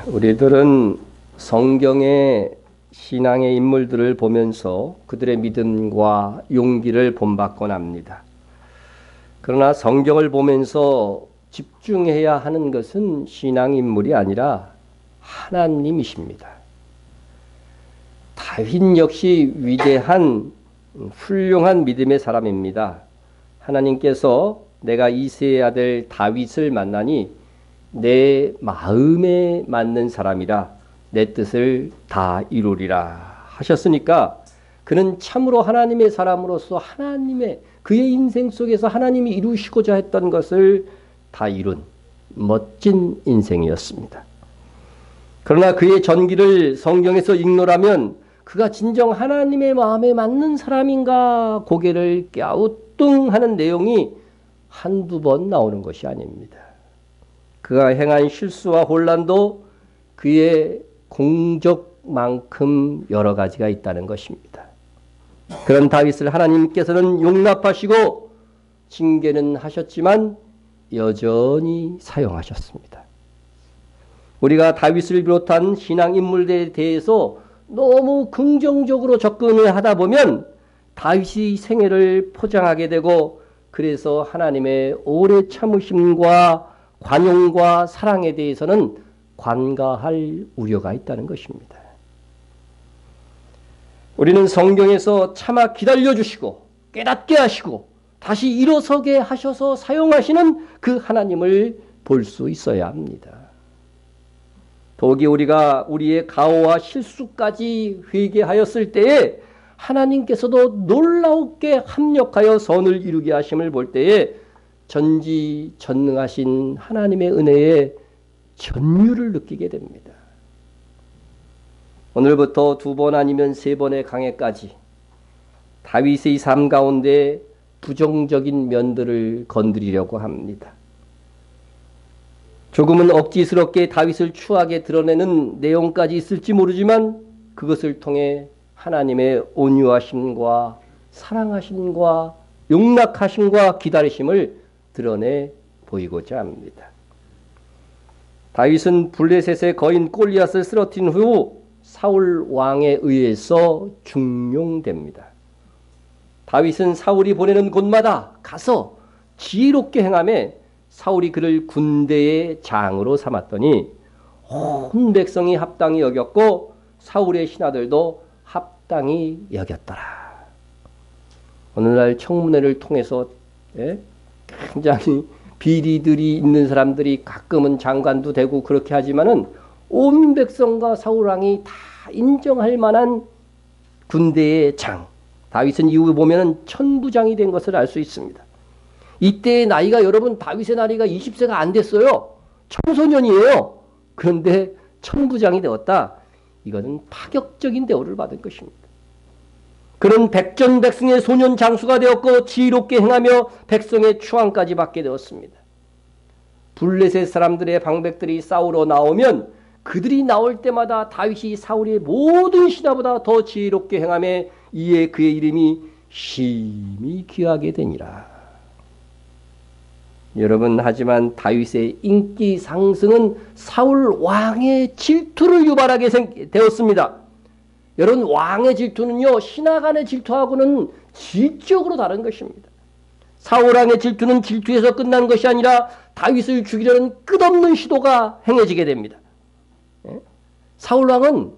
우리들은 성경의 신앙의 인물들을 보면서 그들의 믿음과 용기를 본받곤 합니다. 그러나 성경을 보면서 집중해야 하는 것은 신앙 인물이 아니라 하나님이십니다. 다윗 역시 위대한 훌륭한 믿음의 사람입니다. 하나님께서 내가 이새의 아들 다윗을 만나니 내 마음에 맞는 사람이라 내 뜻을 다 이루리라 하셨으니까 그는 참으로 하나님의 사람으로서 하나님의 그의 인생 속에서 하나님이 이루시고자 했던 것을 다 이룬 멋진 인생이었습니다. 그러나 그의 전기를 성경에서 읽노라면 그가 진정 하나님의 마음에 맞는 사람인가 고개를 갸우뚱하는 내용이 한두 번 나오는 것이 아닙니다. 그가 행한 실수와 혼란도 그의 공적만큼 여러 가지가 있다는 것입니다. 그런 다윗을 하나님께서는 용납하시고 징계는 하셨지만 여전히 사용하셨습니다. 우리가 다윗을 비롯한 신앙 인물들에 대해서 너무 긍정적으로 접근을 하다 보면 다윗의 생애를 포장하게 되고 그래서 하나님의 오래 참으심과 관용과 사랑에 대해서는 관가할 우려가 있다는 것입니다. 우리는 성경에서 차마 기다려주시고 깨닫게 하시고 다시 일어서게 하셔서 사용하시는 그 하나님을 볼 수 있어야 합니다. 더욱이 우리가 우리의 가오와 실수까지 회개하였을 때에 하나님께서도 놀라우게 합력하여 선을 이루게 하심을 볼 때에 전지전능하신 하나님의 은혜에 전율을 느끼게 됩니다. 오늘부터 2번 아니면 3번의 강해까지 다윗의 삶 가운데 부정적인 면들을 건드리려고 합니다. 조금은 억지스럽게 다윗을 추하게 드러내는 내용까지 있을지 모르지만 그것을 통해 하나님의 온유하심과 사랑하심과 용납하심과 기다리심을 드러내 보이고자 합니다. 다윗은 블레셋의 거인 골리앗을 쓰러뜨린 후 사울 왕에 의해서 중용됩니다. 다윗은 사울이 보내는 곳마다 가서 지혜롭게 행하며 사울이 그를 군대의 장으로 삼았더니 온 백성이 합당히 여겼고 사울의 신하들도 합당히 여겼더라. 오늘날 청문회를 통해서 굉장히 비리들이 있는 사람들이 가끔은 장관도 되고 그렇게 하지만은 온 백성과 사울왕이 다 인정할 만한 군대의 장. 다윗은 이후에 보면은 천부장이 된 것을 알 수 있습니다. 이때의 나이가 여러분 다윗의 나이가 20세가 안 됐어요. 청소년이에요. 그런데 천부장이 되었다. 이거는 파격적인 대우를 받은 것입니다. 그는 백전백승의 소년 장수가 되었고 지혜롭게 행하며 백성의 추앙까지 받게 되었습니다. 블레셋 사람들의 방백들이 싸우러 나오면 그들이 나올 때마다 다윗이 사울의 모든 신하보다 더 지혜롭게 행하며 이에 그의 이름이 심히 귀하게 되니라. 여러분, 하지만 다윗의 인기 상승은 사울 왕의 질투를 유발하게 되었습니다. 여러분, 왕의 질투는요, 신하 간의 질투하고는 질적으로 다른 것입니다. 사울 왕의 질투는 질투에서 끝난 것이 아니라 다윗을 죽이려는 끝없는 시도가 행해지게 됩니다. 사울 왕은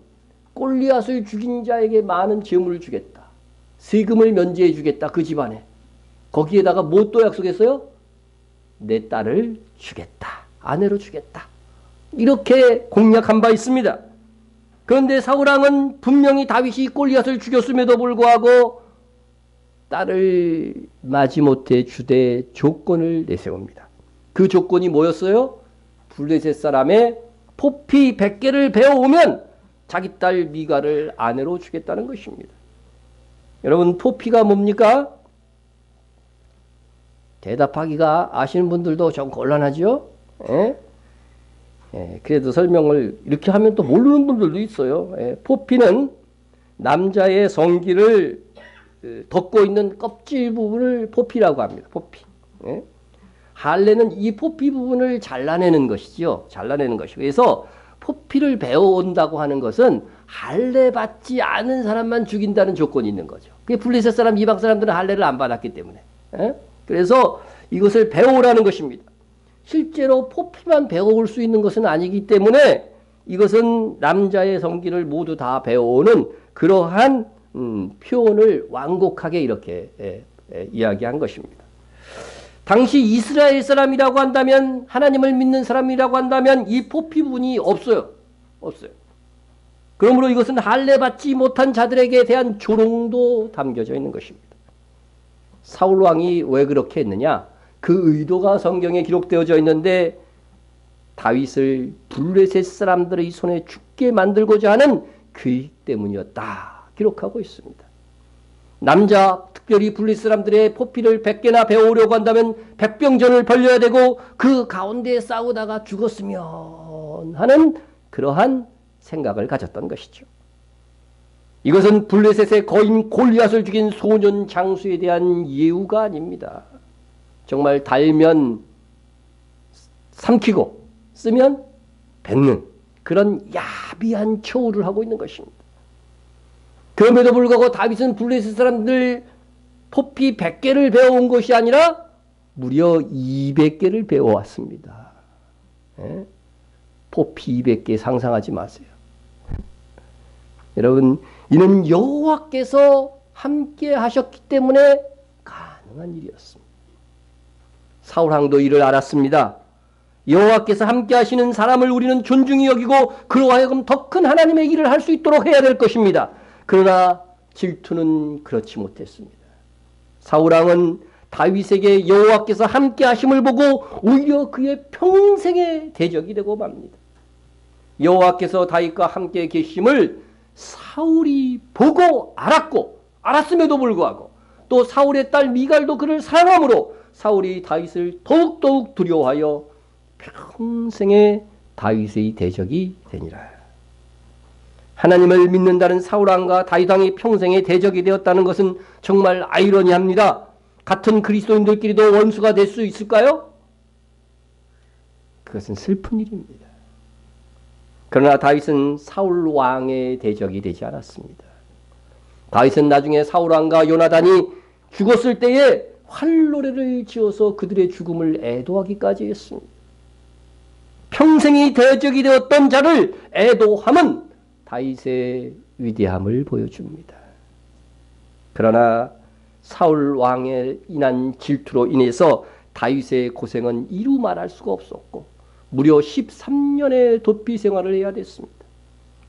골리앗을 죽인 자에게 많은 재물을 주겠다. 세금을 면제해 주겠다. 그 집안에. 거기에다가 뭐 또 약속했어요? 내 딸을 주겠다. 아내로 주겠다. 이렇게 공약한 바 있습니다. 그런데 사울왕은 분명히 다윗이 골리앗을 죽였음에도 불구하고 딸을 마지못해 주되 조건을 내세웁니다. 그 조건이 뭐였어요? 블레셋 사람의 포피 100개를 베어오면 자기 딸 미갈을 아내로 주겠다는 것입니다. 여러분, 포피가 뭡니까? 대답하기가 아시는 분들도 좀 곤란하죠? 그래도 설명을 이렇게 하면 또 모르는 분들도 있어요. 포피는 남자의 성기를 덮고 있는 껍질 부분을 포피라고 합니다. 포피. 할례는 이 포피 부분을 잘라내는 것이죠. 잘라내는 것이고. 그래서 포피를 배워온다고 하는 것은 할례 받지 않은 사람만 죽인다는 조건이 있는 거죠. 그게 블레셋 사람, 이방 사람들은 할례를 안 받았기 때문에. 그래서 이것을 배워오라는 것입니다. 실제로 포피만 배워올 수 있는 것은 아니기 때문에 이것은 남자의 성기를 모두 다 배워오는 그러한 표현을 완곡하게 이렇게 이야기한 것입니다. 당시 이스라엘 사람이라고 한다면, 하나님을 믿는 사람이라고 한다면 이 포피 부분이 없어요. 없어요. 그러므로 이것은 할례 받지 못한 자들에게 대한 조롱도 담겨져 있는 것입니다. 사울 왕이 왜 그렇게 했느냐? 그 의도가 성경에 기록되어져 있는데 다윗을 블레셋 사람들의 손에 죽게 만들고자 하는 계획 때문이었다 기록하고 있습니다. 남자, 특별히 블레셋 사람들의 포피를 100개나 배워오려고 한다면 백병전을 벌려야 되고 그 가운데 싸우다가 죽었으면 하는 그러한 생각을 가졌던 것이죠. 이것은 블레셋의 거인 골리앗을 죽인 소년 장수에 대한 예우가 아닙니다. 정말 달면 삼키고 쓰면 뱉는 그런 야비한 처우를 하고 있는 것입니다. 그럼에도 불구하고 다윗은 블레셋 사람들 포피 100개를 배워온 것이 아니라 무려 200개를 배워왔습니다. 포피 200개 상상하지 마세요. 여러분, 이는 여호와께서 함께 하셨기 때문에 가능한 일이었습니다. 사울왕도 이를 알았습니다. 여호와께서 함께 하시는 사람을 우리는 존중히 여기고 그로 하여금 더 큰 하나님의 일을 할 수 있도록 해야 될 것입니다. 그러나 질투는 그렇지 못했습니다. 사울왕은 다윗에게 여호와께서 함께 하심을 보고 오히려 그의 평생의 대적이 되고 맙니다. 여호와께서 다윗과 함께 계심을 사울이 보고 알았음에도 불구하고 또 사울의 딸 미갈도 그를 사랑하므로 사울이 다윗을 더욱더욱 두려워하여 평생의 다윗의 대적이 되니라. 하나님을 믿는다는 사울왕과 다윗왕이 평생의 대적이 되었다는 것은 정말 아이러니합니다. 같은 그리스도인들끼리도 원수가 될 수 있을까요? 그것은 슬픈 일입니다. 그러나 다윗은 사울왕의 대적이 되지 않았습니다. 다윗은 나중에 사울왕과 요나단이 죽었을 때에 활노래를 지어서 그들의 죽음을 애도하기까지 했습니다. 평생이 대적이 되었던 자를 애도함은 다윗의 위대함을 보여줍니다. 그러나 사울 왕에 인한 질투로 인해서 다윗의 고생은 이루 말할 수가 없었고 무려 13년의 도피 생활을 해야 됐습니다.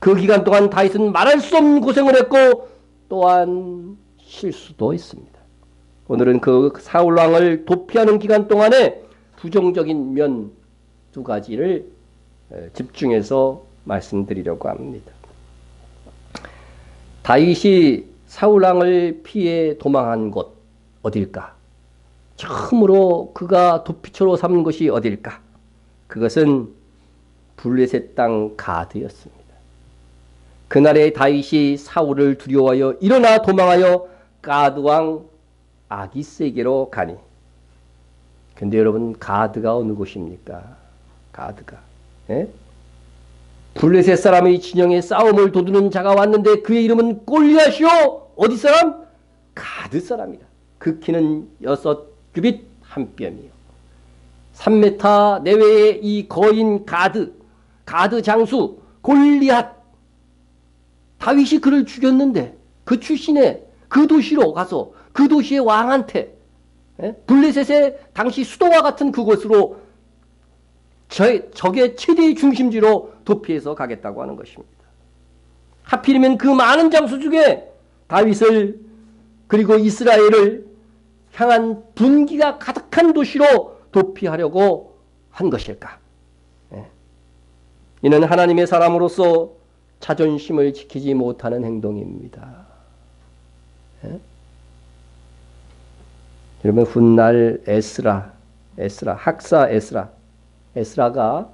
그 기간 동안 다윗은 말할 수 없는 고생을 했고 또한 실수도 했습니다. 오늘은 그 사울 왕을 도피하는 기간 동안에 부정적인 면 두 가지를 집중해서 말씀드리려고 합니다. 다윗이 사울왕을 피해 도망한 곳 어딜까? 처음으로 그가 도피처로 삼은 것이 어딜까? 그것은 블레셋 땅 가드였습니다. 그날에 다윗이 사울을 두려워하여 일어나 도망하여 가드왕 아기스에게로 가니. 근데 여러분, 가드가 어느 곳입니까? 가드가. 블레셋 사람의 진영에 싸움을 도두는 자가 왔는데 그의 이름은 골리앗이요. 어디 사람? 가드 사람이다. 그 키는 6규빗 한 뼘이요. 3m 내외의 이 거인 가드 장수 골리앗. 다윗이 그를 죽였는데 그 출신의 그 도시로 가서 그 도시의 왕한테 블레셋의 당시 수도와 같은 그곳으로 적의 최대의 중심지로 도피해서 가겠다고 하는 것입니다. 하필이면 그 많은 장수 중에 다윗을 그리고 이스라엘을 향한 분기가 가득한 도시로 도피하려고 한 것일까? 이는 하나님의 사람으로서 자존심을 지키지 못하는 행동입니다. 여러분, 훗날 학사 에스라가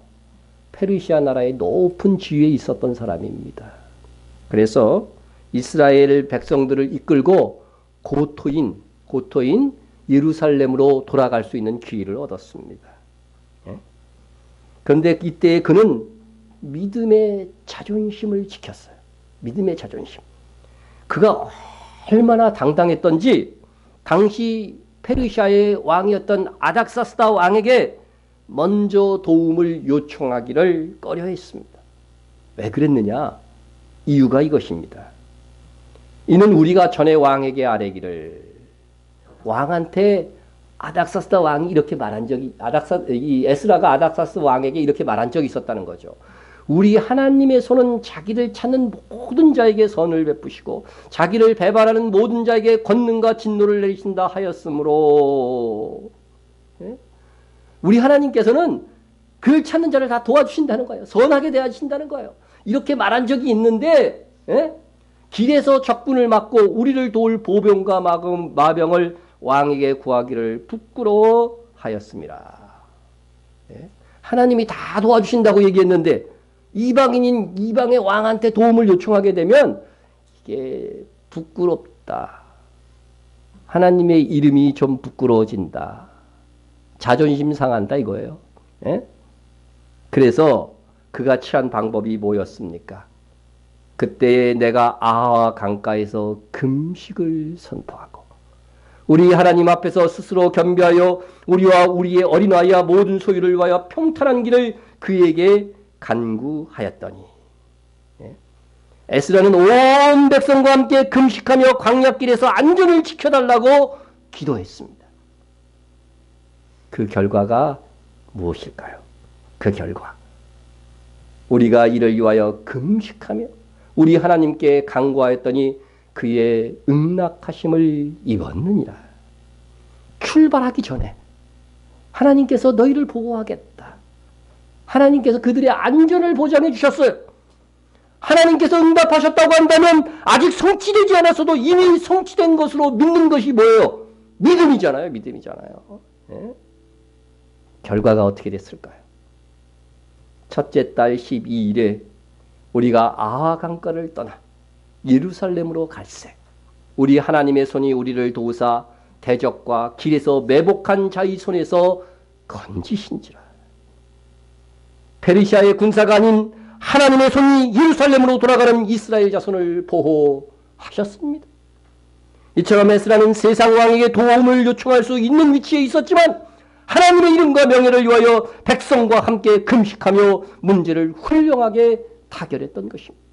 페르시아 나라의 높은 지위에 있었던 사람입니다. 그래서 이스라엘 백성들을 이끌고 고토인 예루살렘으로 돌아갈 수 있는 기회를 얻었습니다. 그런데 이때 그는 믿음의 자존심을 지켰어요. 믿음의 자존심. 그가 얼마나 당당했던지 당시 페르시아의 왕이었던 아닥사스다 왕에게 먼저 도움을 요청하기를 꺼려했습니다. 왜 그랬느냐? 이유가 이것입니다. 이는 우리가 전에 왕에게 아뢰기를, 왕한테 아닥사스다 왕이 이렇게 말한 적이, 이 에스라가 아닥사스 왕에게 이렇게 말한 적이 있었다는 거죠. 우리 하나님의 손은 자기를 찾는 모든 자에게 선을 베푸시고 자기를 배반하는 모든 자에게 권능과 진노를 내리신다 하였으므로, 우리 하나님께서는 그를 찾는 자를 다 도와주신다는 거예요. 선하게 대하신다는 거예요. 이렇게 말한 적이 있는데, 길에서 적군을 막고 우리를 도울 보병과 마병을 왕에게 구하기를 부끄러워하였습니다. 하나님이 다 도와주신다고 얘기했는데 이방인인 이방의 왕한테 도움을 요청하게 되면 이게 부끄럽다. 하나님의 이름이 좀 부끄러워진다. 자존심 상한다 이거예요. 그래서 그가 취한 방법이 뭐였습니까? 그때 내가 아하 강가에서 금식을 선포하고 우리 하나님 앞에서 스스로 겸비하여 우리와 우리의 어린아이와 모든 소유를 위하여 평탄한 길을 그에게 간구하였더니, 에스라는 온 백성과 함께 금식하며 광야길에서 안전을 지켜달라고 기도했습니다. 그 결과가 무엇일까요? 그 결과, 우리가 이를 위하여 금식하며 우리 하나님께 간구하였더니 그의 응낙하심을 입었느니라. 출발하기 전에 하나님께서 너희를 보호하겠다. 하나님께서 그들의 안전을 보장해 주셨어요. 하나님께서 응답하셨다고 한다면 아직 성취되지 않았어도 이미 성취된 것으로 믿는 것이 뭐예요? 믿음이잖아요. 믿음이잖아요. 결과가 어떻게 됐을까요? 첫째 달 12일에 우리가 아하 강가를 떠나 예루살렘으로 갈새 우리 하나님의 손이 우리를 도우사 대적과 길에서 매복한 자의 손에서 건지신지라. 페르시아의 군사가 아닌 하나님의 손이 예루살렘으로 돌아가는 이스라엘 자손을 보호하셨습니다. 이처럼 에스라는 세상 왕에게 도움을 요청할 수 있는 위치에 있었지만 하나님의 이름과 명예를 위하여 백성과 함께 금식하며 문제를 훌륭하게 타결했던 것입니다.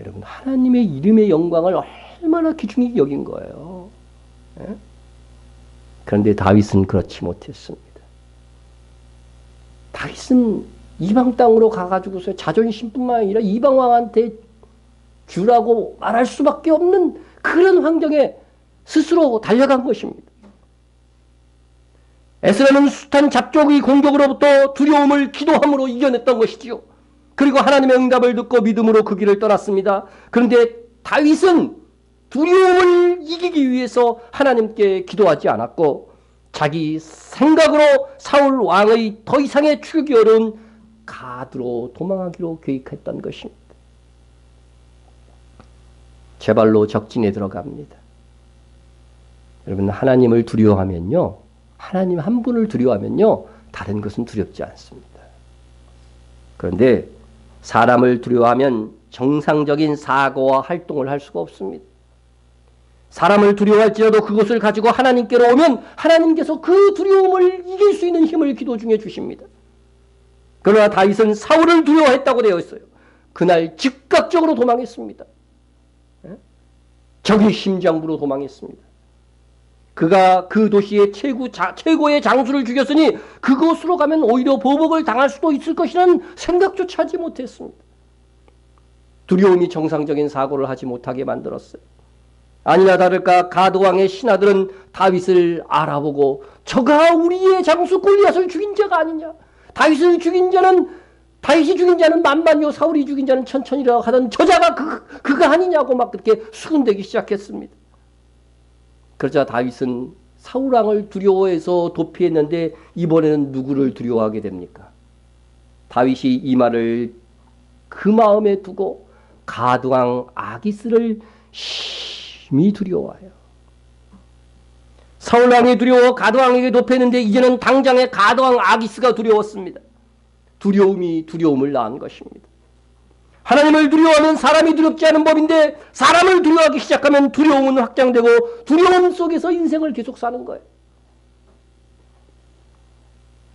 여러분, 하나님의 이름의 영광을 얼마나 귀중히 여긴 거예요. 그런데 다윗은 그렇지 못했습니다. 다윗은 이방 땅으로 가가지고서 자존심뿐만 아니라 이방 왕한테 주라고 말할 수밖에 없는 그런 환경에 스스로 달려간 것입니다. 에스라는 숱한 잡족의 공격으로부터 두려움을 기도함으로 이겨냈던 것이지요. 그리고 하나님의 응답을 듣고 믿음으로 그 길을 떠났습니다. 그런데 다윗은 두려움을 이기기 위해서 하나님께 기도하지 않았고 자기 생각으로 사울 왕의 더 이상의 추격이 어려운 가드로 도망하기로 계획했던 것입니다. 제 발로 적진에 들어갑니다. 여러분, 하나님을 두려워하면요, 하나님 한 분을 두려워하면요, 다른 것은 두렵지 않습니다. 그런데 사람을 두려워하면 정상적인 사고와 활동을 할 수가 없습니다. 사람을 두려워할지라도 그것을 가지고 하나님께로 오면 하나님께서 그 두려움을 이길 수 있는 힘을 기도 중에 주십니다. 그러나 다윗은 사울을 두려워했다고 되어 있어요. 그날 즉각적으로 도망했습니다. 적의 심장부로 도망했습니다. 그가 그 도시의 최고의 장수를 죽였으니 그곳으로 가면 오히려 보복을 당할 수도 있을 것이라는 생각조차 하지 못했습니다. 두려움이 정상적인 사고를 하지 못하게 만들었어요. 아니나 다를까 가드왕의 신하들은 다윗을 알아보고 저가 우리의 장수 골리앗을 죽인 자가 아니냐. 다윗이 죽인 자는 만만요 사울이 죽인 자는 천천히라고 하던 저자가 그가 아니냐고 막 그렇게 수군대기 시작했습니다. 그러자 다윗은 사울왕을 두려워해서 도피했는데 이번에는 누구를 두려워하게 됩니까? 다윗이 이 말을 그 마음에 두고 가드왕 아기스를 심히 두려워해요. 사울왕이 두려워 가드왕에게 도피했는데 이제는 당장의 가드왕 아기스가 두려웠습니다. 두려움이 두려움을 낳은 것입니다. 하나님을 두려워하면 사람이 두렵지 않은 법인데 사람을 두려워하기 시작하면 두려움은 확장되고 두려움 속에서 인생을 계속 사는 거예요.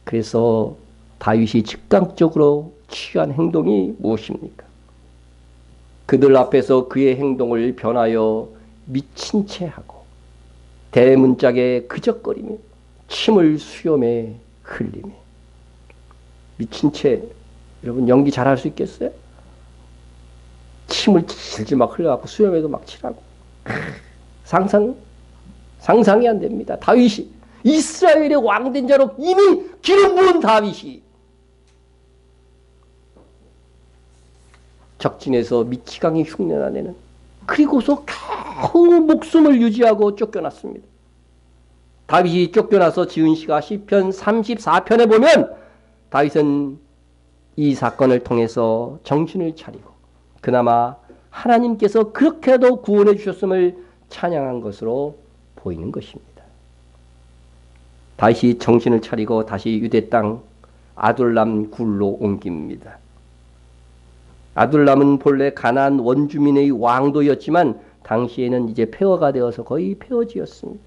그래서 다윗이 즉각적으로 취한 행동이 무엇입니까? 그들 앞에서 그의 행동을 변하여 미친 채 하고 대문짝에 그적거리며 침을 수염에 흘리며. 미친 채, 여러분 연기 잘할 수 있겠어요? 침을 질질 막 흘려갖고 수염에도 막 칠하고. 상상이 안 됩니다. 다윗이 이스라엘의 왕된 자로 이미 기름 부은 다윗이 적진에서 미치광이 흉내나내는, 그리고서 겨우 목숨을 유지하고 쫓겨났습니다. 다윗이 쫓겨나서 지은 시가 시편 34편에 보면 다윗은 이 사건을 통해서 정신을 차리고 그나마 하나님께서 그렇게라도 구원해 주셨음을 찬양한 것으로 보이는 것입니다. 다시 정신을 차리고 다시 유대 땅 아둘람 굴로 옮깁니다. 아둘람은 본래 가나안 원주민의 왕도였지만 당시에는 이제 폐허가 되어서 거의 폐허지였습니다.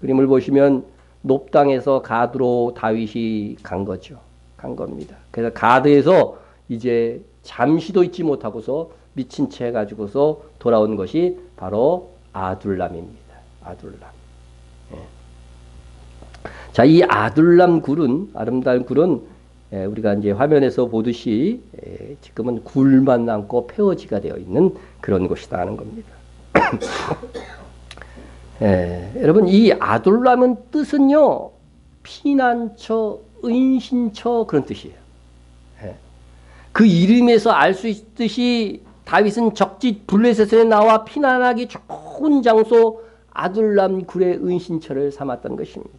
그림을 보시면 높당에서 가드로 다윗이 간 거죠. 간 겁니다. 그래서 가드에서 이제 잠시도 있지 못하고서 미친 채 가지고서 돌아온 것이 바로 아둘람입니다. 아둘람. 예. 자, 이 아둘람 굴은, 아름다운 굴은 우리가 이제 화면에서 보듯이 지금은 굴만 남고 폐허지가 되어 있는 그런 곳이다 하는 겁니다. 여러분, 이 아둘람은 뜻은요, 피난처, 은신처 그런 뜻이에요. 그 이름에서 알 수 있듯이 다윗은 적지 블레셋에 나와 피난하기 좋은 장소 아둘람 굴의 은신처를 삼았던 것입니다.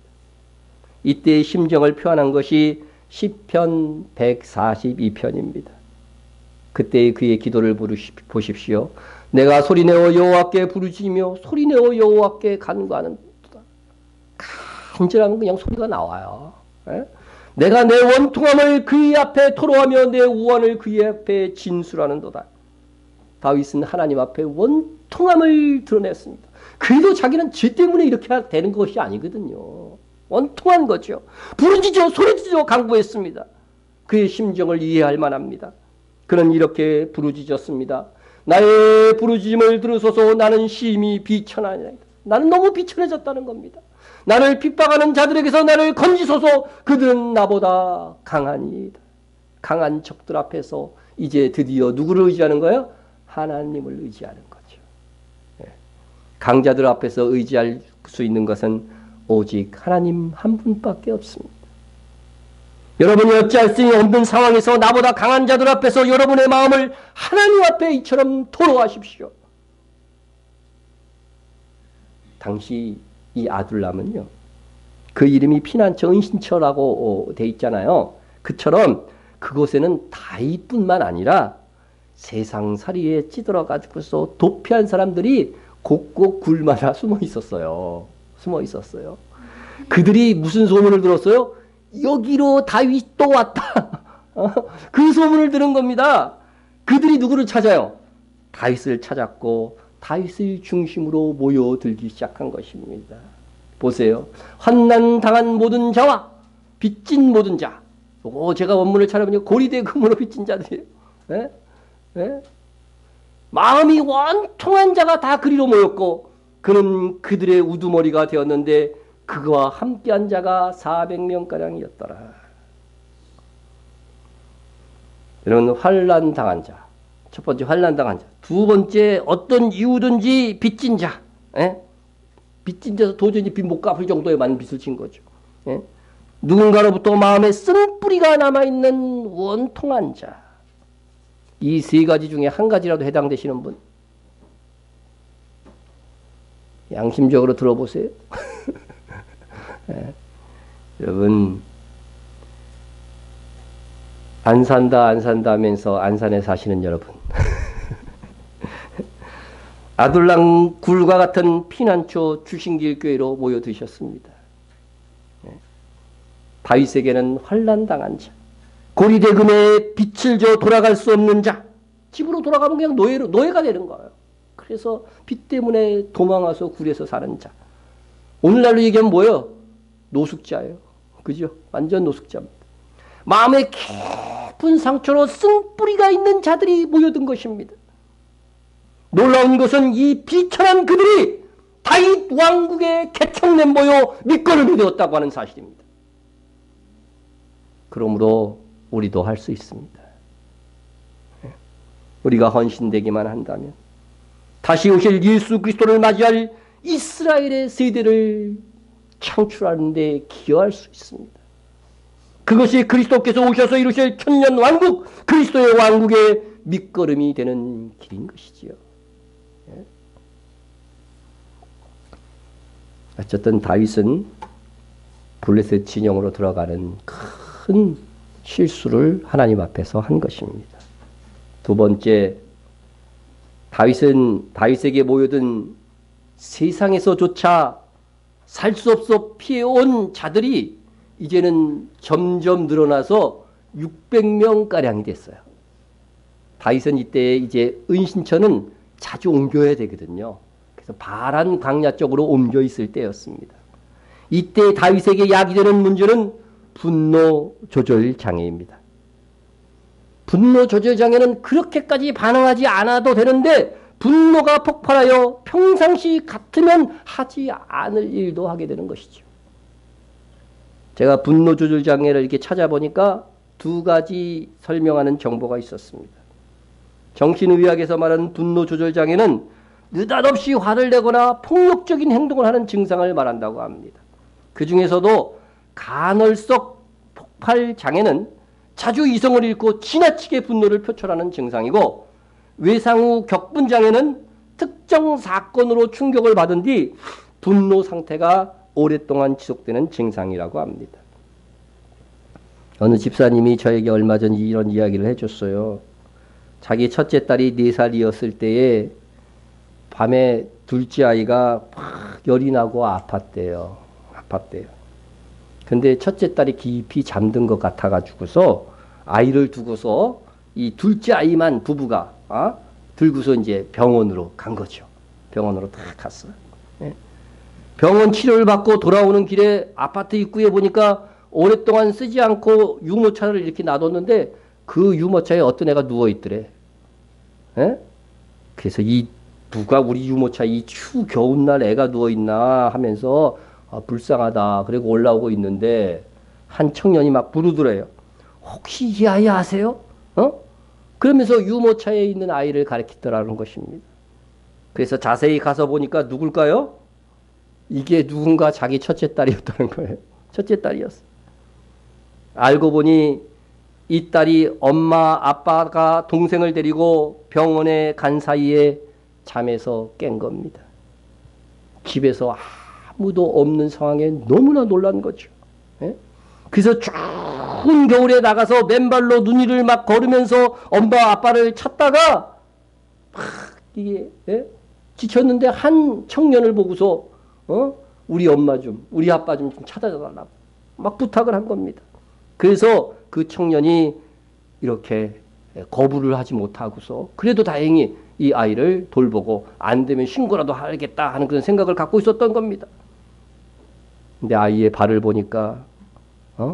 이때의 심정을 표현한 것이 시편 142편입니다. 그때의 그의 기도를 보십시오. 내가 소리내어 여호와께 부르짖으며 소리내어 여호와께 간구하는도다. 간절하면 그냥 소리가 나와요. 내가 내 원통함을 그의 앞에 토로하며 내 우환을 그의 앞에 진술하는도다. 다윗은 하나님 앞에 원통함을 드러냈습니다. 그래도 자기는 죄 때문에 이렇게 되는 것이 아니거든요. 원통한 거죠. 부르짖어 소리짖어 간구했습니다. 그의 심정을 이해할 만합니다. 그는 이렇게 부르짖었습니다. 나의 부르짖음을 들으소서. 나는 심히 비천하니이다. 나는 너무 비천해졌다는 겁니다. 나를 핍박하는 자들에게서 나를 건지소서. 그들은 나보다 강하니이다. 강한 적들 앞에서 이제 드디어 누구를 의지하는 거예요? 하나님을 의지하는 거죠. 강자들 앞에서 의지할 수 있는 것은 오직 하나님 한 분밖에 없습니다. 여러분이 어찌할 수 없는 상황에서 나보다 강한 자들 앞에서 여러분의 마음을 하나님 앞에 이처럼 토로하십시오. 당시 이 아둘람은요, 그 이름이 피난처 은신처라고 돼 있잖아요. 그처럼 그곳에는 다윗뿐만 아니라 세상살이에 찌들어 가지고서 도피한 사람들이 곳곳 굴마다 숨어 있었어요. 그들이 무슨 소문을 들었어요? 여기로 다윗 또 왔다. 그 소문을 들은 겁니다. 그들이 누구를 찾아요? 다윗을 찾았고 다윗을 중심으로 모여들기 시작한 것입니다. 보세요. 환난 당한 모든 자와 빚진 모든 자. 제가 원문을 찾아보니까 고리대 금으로 빚진 자들이에요. 마음이 원통한 자가 다 그리로 모였고 그는 그들의 우두머리가 되었는데 그와 함께한 자가 400명가량이었더라. 여러분, 환난 당한 자. 첫 번째 환난 당한 자. 두 번째 어떤 이유든지 빚진 자. 빚진 자에서 도저히 빚 못 갚을 정도의 많은 빚을 진 거죠. 누군가로부터 마음에 쓴뿌리가 남아있는 원통한 자. 이 세 가지 중에 한 가지라도 해당되시는 분. 양심적으로 들어보세요. 여러분, 안 산다 하면서 안산에 사시는 여러분. 아둘람 굴과 같은 피난처 주신길 교회로 모여드셨습니다. 다윗에게는 환난 당한 자, 고리대금에 빛을 줘 돌아갈 수 없는 자. 집으로 돌아가면 그냥 노예가 되는 거예요. 그래서 빛 때문에 도망와서 굴에서 사는 자. 오늘날로 얘기하면 뭐예요? 노숙자예요. 그죠? 완전 노숙자입니다. 마음에 깊은 상처로 쓴뿌리가 있는 자들이 모여든 것입니다. 놀라운 것은 이 비천한 그들이 다윗 왕국의 개척멤버요 밑거름이 되었다고 하는 사실입니다. 그러므로 우리도 할 수 있습니다. 우리가 헌신되기만 한다면 다시 오실 예수 그리스도를 맞이할 이스라엘의 세대를 창출하는 데 기여할 수 있습니다. 그것이 그리스도께서 오셔서 이루실 천년 왕국, 그리스도의 왕국의 밑거름이 되는 길인 것이지요. 어쨌든 다윗은 블레셋 진영으로 들어가는 큰 실수를 하나님 앞에서 한 것입니다. 두 번째, 다윗에게 모여든 세상에서조차 살 수 없어 피해온 자들이 이제는 점점 늘어나서 600명가량이 됐어요. 다윗은 이때 이제 은신처는 자주 옮겨야 되거든요. 그래서 바란 광야 쪽으로 옮겨 있을 때였습니다. 이때 다윗에게 야기되는 문제는 분노 조절 장애입니다. 분노 조절 장애는 그렇게까지 반응하지 않아도 되는데 분노가 폭발하여 평상시 같으면 하지 않을 일도 하게 되는 것이죠. 제가 분노 조절 장애를 이렇게 찾아보니까 두 가지 설명하는 정보가 있었습니다. 정신의학에서 말하는 분노 조절 장애는 느닷없이 화를 내거나 폭력적인 행동을 하는 증상을 말한다고 합니다. 그 중에서도 간헐적 폭발 장애는 자주 이성을 잃고 지나치게 분노를 표출하는 증상이고, 외상후 격분 장애는 특정 사건으로 충격을 받은 뒤 분노 상태가 오랫동안 지속되는 증상이라고 합니다. 어느 집사님이 저에게 얼마 전 이런 이야기를 해줬어요. 자기 첫째 딸이 4살이었을 때에 밤에 둘째 아이가 막 열이 나고 아팠대요. 근데 첫째 딸이 깊이 잠든 것 같아가지고서 아이를 두고서 이 둘째 아이만 부부가 들고서 이제 병원으로 간 거죠. 병원으로 딱 갔어요. 예. 병원 치료를 받고 돌아오는 길에 아파트 입구에 보니까 오랫동안 쓰지 않고 유모차를 이렇게 놔뒀는데 그 유모차에 어떤 애가 누워있더래. 예? 그래서 누가 우리 유모차 이 추 겨운 날 애가 누워있나 하면서 불쌍하다. 그리고 올라오고 있는데 한 청년이 막 부르더래요. 혹시 이 아이 아세요? 그러면서 유모차에 있는 아이를 가리키더라는 것입니다. 그래서 자세히 가서 보니까 누굴까요? 이게 누군가 자기 첫째 딸이었다는 거예요. 첫째 딸이었어. 알고 보니 이 딸이 엄마 아빠가 동생을 데리고 병원에 간 사이에 잠에서 깬 겁니다. 집에서 아무도 없는 상황에 너무나 놀란 거죠. 예? 그래서 추운 겨울에 나가서 맨발로 눈위를 막 걸으면서 엄마 아빠를 찾다가 막 이게 지쳤는데 한 청년을 보고서 우리 엄마 좀 우리 아빠 좀 찾아달라고 막 부탁을 한 겁니다. 그래서 그 청년이 이렇게 거부를 하지 못하고서 그래도 다행히 이 아이를 돌보고 안 되면 신고라도 하겠다 하는 그런 생각을 갖고 있었던 겁니다. 근데 아이의 발을 보니까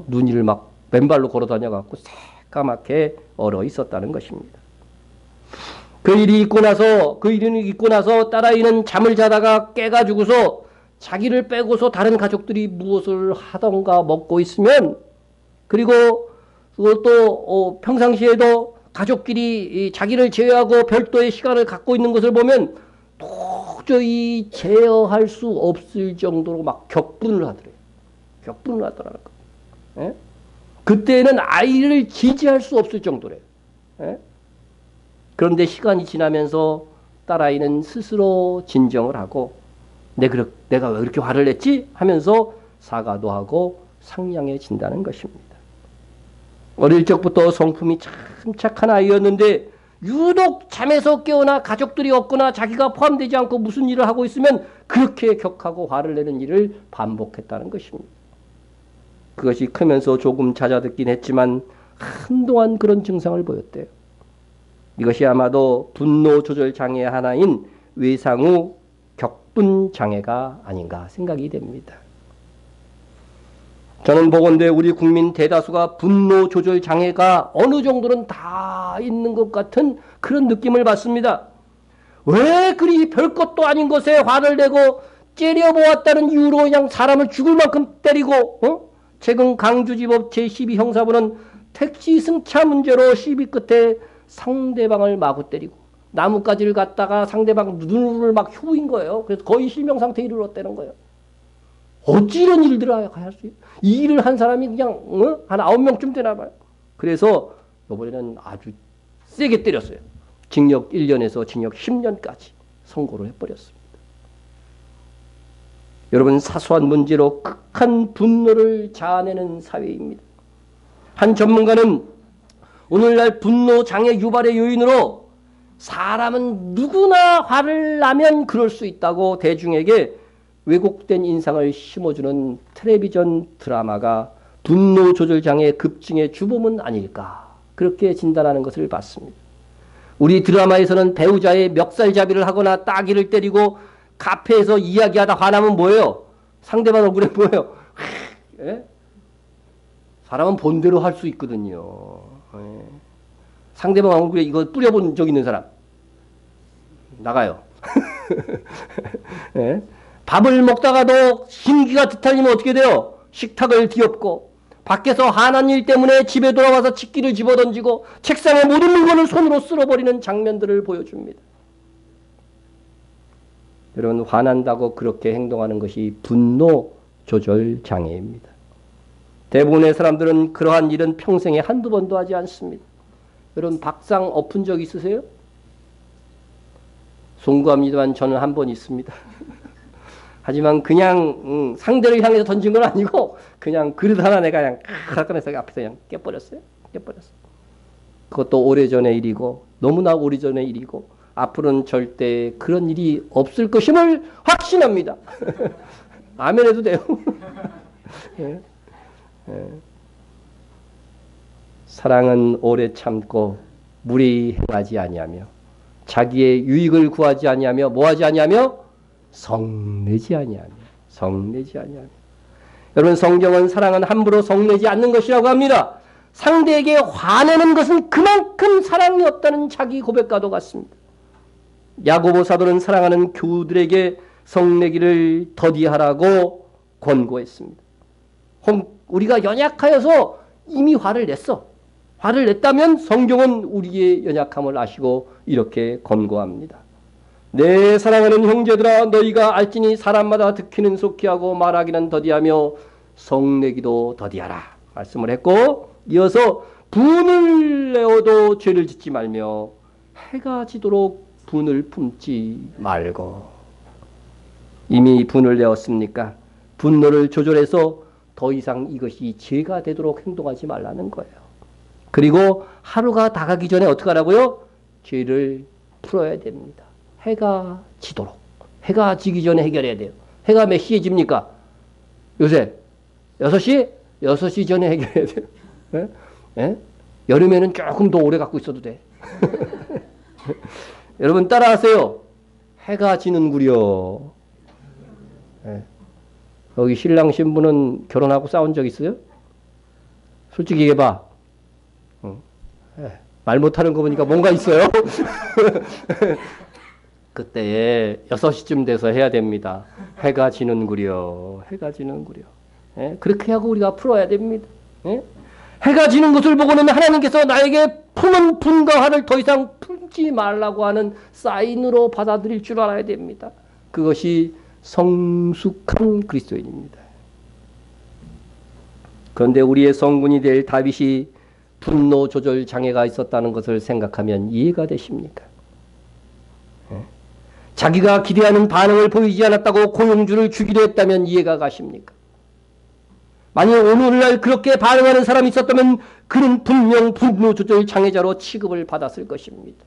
눈이를 막 맨발로 걸어 다녀갖고 새까맣게 얼어 있었다는 것입니다. 그 일이 있고 나서 딸아이는 잠을 자다가 깨가지고서 자기를 빼고서 다른 가족들이 무엇을 하던가 먹고 있으면, 그리고 또 평상시에도 가족끼리 자기를 제어하고 별도의 시간을 갖고 있는 것을 보면 도저히 제어할 수 없을 정도로 막 격분을 하더래요. 격분을 하더라는 거예요. 예? 그때는 아이를 지지할 수 없을 정도래요. 예? 그런데 시간이 지나면서 딸아이는 스스로 진정을 하고 내가 왜 그렇게 화를 냈지? 하면서 사과도 하고 상냥해진다는 것입니다. 어릴 적부터 성품이 참 착한 아이였는데 유독 잠에서 깨어나 가족들이 없거나 자기가 포함되지 않고 무슨 일을 하고 있으면 그렇게 격하고 화를 내는 일을 반복했다는 것입니다. 그것이 크면서 조금 잦아듣긴 했지만 한동안 그런 증상을 보였대요. 이것이 아마도 분노 조절 장애의 하나인 외상후 격분 장애가 아닌가 생각이 됩니다. 저는 보건대 우리 국민 대다수가 분노 조절 장애가 어느 정도는 다 있는 것 같은 그런 느낌을 받습니다. 왜 그리 별것도 아닌 것에 화를 내고 째려보았다는 이유로 그냥 사람을 죽을 만큼 때리고 최근 강주지법 제12형사부는 택시 승차 문제로 시비 끝에 상대방을 마구 때리고 나뭇가지를 갖다가 상대방 눈을 막 휘인 거예요. 그래서 거의 실명상태에 이르렀다는 거예요. 어찌 이런 일들을 할 수 있어요? 이 일을 한 사람이 그냥 한 9명쯤 되나 봐요. 그래서 이번에는 아주 세게 때렸어요. 징역 1년에서 징역 10년까지 선고를 해버렸습니다. 여러분, 사소한 문제로 극한 분노를 자아내는 사회입니다. 한 전문가는 오늘날 분노 장애 유발의 요인으로 사람은 누구나 화를 나면 그럴 수 있다고 대중에게 왜곡된 인상을 심어주는 텔레비전 드라마가 분노 조절 장애 급증의 주범은 아닐까, 그렇게 진단하는 것을 봤습니다. 우리 드라마에서는 배우자의 멱살잡이를 하거나 따귀를 때리고 카페에서 이야기하다 화나면 뭐예요? 상대방 얼굴에 뭐예요? 예? 사람은 본대로 할 수 있거든요. 예. 상대방 얼굴에 이거 뿌려본 적 있는 사람 나가요. 예? 밥을 먹다가도 심기가 뒤탈리면 어떻게 돼요? 식탁을 뒤엎고 밖에서 화난 일 때문에 집에 돌아와서 집기를 집어던지고 책상에 모든 물건을 손으로 쓸어버리는 장면들을 보여줍니다. 여러분, 화난다고 그렇게 행동하는 것이 분노 조절 장애입니다. 대부분의 사람들은 그러한 일은 평생에 한두 번도 하지 않습니다. 여러분, 박상 엎은 적 있으세요? 송구합니다만 저는 한 번 있습니다. 하지만 그냥 상대를 향해서 던진 건 아니고 그냥 그릇 하나 내가 그냥 꺼내서 앞에서 그냥 깨버렸어요. 깨버렸어요. 그것도 오래전의 일이고 너무나 오래전의 일이고 앞으로는 절대 그런 일이 없을 것임을 확신합니다. 아멘 해도 돼요. 예. 예. 사랑은 오래 참고 무례히 행하지 아니하며 자기의 유익을 구하지 아니하며 뭐하지 아니하며 성내지 아니하며 성내지 아니하며. 여러분, 성경은 사랑은 함부로 성내지 않는 것이라고 합니다. 상대에게 화내는 것은 그만큼 사랑이 없다는 자기 고백과도 같습니다. 야고보 사도는 사랑하는 교우들에게 성내기를 더디하라고 권고했습니다. 우리가 연약하여서 이미 화를 냈어. 화를 냈다면 성경은 우리의 연약함을 아시고 이렇게 권고합니다. 내 사랑하는 형제들아, 너희가 알지니 사람마다 듣기는 속히 하고 말하기는 더디하며 성내기도 더디하라 말씀을 했고, 이어서 분을 내어도 죄를 짓지 말며 해가 지도록 분을 품지 말고. 이미 분을 내었습니까? 분노를 조절해서 더 이상 이것이 죄가 되도록 행동하지 말라는 거예요. 그리고 하루가 다 가기 전에 어떻게 하라고요? 죄를 풀어야 됩니다. 해가 지도록. 해가 지기 전에 해결해야 돼요. 해가 몇 시에 집니까? 요새 6시? 6시 전에 해결해야 돼요. 예? 예? 여름에는 조금 더 오래 갖고 있어도 돼. 여러분 따라하세요. 해가 지는구려. 예. 여기 신랑 신부는 결혼하고 싸운 적 있어요? 솔직히 얘기해봐. 예. 말 못하는 거 보니까 뭔가 있어요. 그때에 6시쯤 돼서 해야 됩니다. 해가 지는구려. 해가 지는구려. 예? 그렇게 하고 우리가 풀어야 됩니다. 예? 해가 지는 것을 보고는 하나님께서 나에게 품은 분과 화를 더 이상 품지 말라고 하는 사인으로 받아들일 줄 알아야 됩니다. 그것이 성숙한 그리스도인입니다. 그런데 우리의 성군이 될 다윗이 분노 조절 장애가 있었다는 것을 생각하면 이해가 되십니까? 자기가 기대하는 반응을 보이지 않았다고 고용주를 죽이려 했다면 이해가 가십니까? 만약 오늘날 그렇게 반응하는 사람이 있었다면 그는 분명 분노 조절 장애자로 취급을 받았을 것입니다.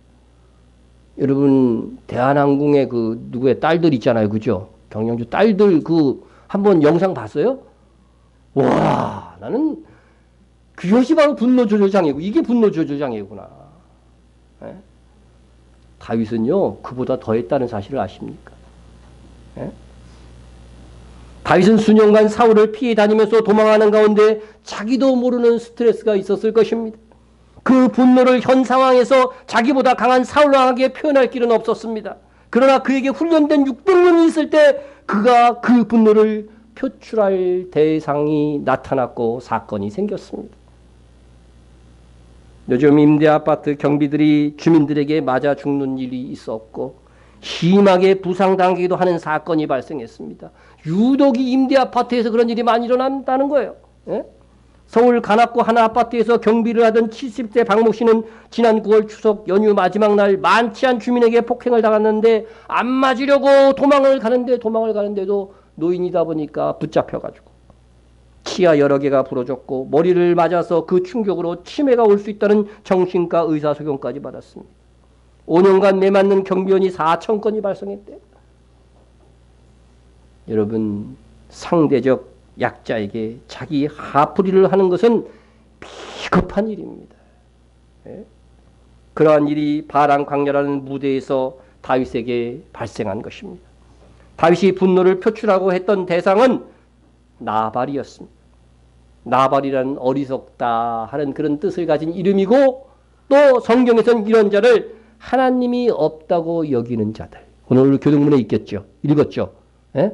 여러분, 대한항공의 그 누구의 딸들 있잖아요, 그죠? 경영주 딸들 그 한번 영상 봤어요? 와, 나는 그것이 바로 분노 조절 장애고 이게 분노 조절 장애구나. 예? 다윗은요 그보다 더했다는 사실을 아십니까? 예? 다윗은 수년간 사울을 피해 다니면서 도망하는 가운데 자기도 모르는 스트레스가 있었을 것입니다. 그 분노를 현 상황에서 자기보다 강한 사울 왕에게 표현할 길은 없었습니다. 그러나 그에게 훈련된 600년이 있을 때 그가 그 분노를 표출할 대상이 나타났고 사건이 생겼습니다. 요즘 임대아파트 경비들이 주민들에게 맞아 죽는 일이 있었고 심하게 부상당하기도 하는 사건이 발생했습니다. 유독이 임대아파트에서 그런 일이 많이 일어난다는 거예요. 예? 서울 관악구 하나 아파트에서 경비를 하던 70대 박모 씨는 지난 9월 추석 연휴 마지막 날 많지 않은 주민에게 폭행을 당했는데 안 맞으려고 도망을 가는데도 노인이다 보니까 붙잡혀가지고 치아 여러 개가 부러졌고 머리를 맞아서 그 충격으로 치매가 올 수 있다는 정신과 의사 소견까지 받았습니다. 5년간 매맞는 경비원이 4,000건이 발생했대요. 여러분 상대적 약자에게 자기 하풀이를 하는 것은 비겁한 일입니다. 예? 그러한 일이 바람 광야라는 무대에서 다윗에게 발생한 것입니다. 다윗이 분노를 표출하고 했던 대상은 나발이었습니다. 나발이라는 어리석다 하는 그런 뜻을 가진 이름이고 또 성경에서는 이런 자를 하나님이 없다고 여기는 자들. 오늘 교동문에 있겠죠. 읽었죠. 예?